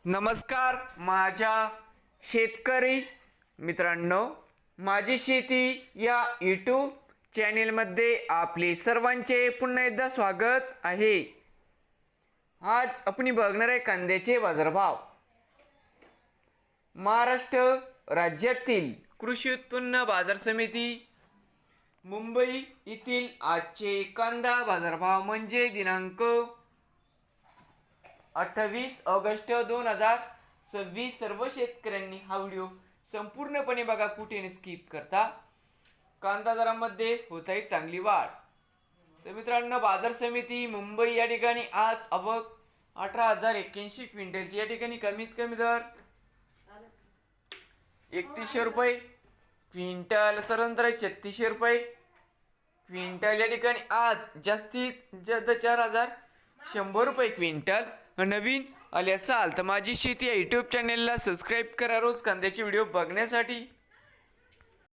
नमस्कार माझ्या शेतकरी मित्रांनो, माझी शेती या यूट्यूब चॅनेलमध्ये आपले सर्वांचे पुन्हा एकदा स्वागत आहे। आज आपण बघणार आहे कांद्याचे बाजारभाव। महाराष्ट्र राज्यातील कृषी उत्पन्न बाजार समिती मुंबई येथील आजचे कांदा बाजारभाव म्हणजे दिनांक 28 ऑगस्ट 2026। सर्व शेतकऱ्यांनी हा व्हिडिओ संपूर्णपणे बघा, कुठे स्किप करता। कांदा दरामध्ये होत आहे चांगली वाढ। तर मित्रांनो, बाजार समिती मुंबई या ठिकाणी आज आवक 18,081 क्विंटलची, या ठिकाणी कमीत कमी दर 3100 रुपये क्विंटल, सर्वांतर 3600 रुपये क्विंटल, या ठिकाणी आज जास्तीत जास्त 4100 रुपये क्विंटल। नवीन आले असाल तर माझी शेती या यूट्यूब चॅनेलला सबस्क्राईब करा रोज कांद्याचे व्हिडिओ बघण्यासाठी।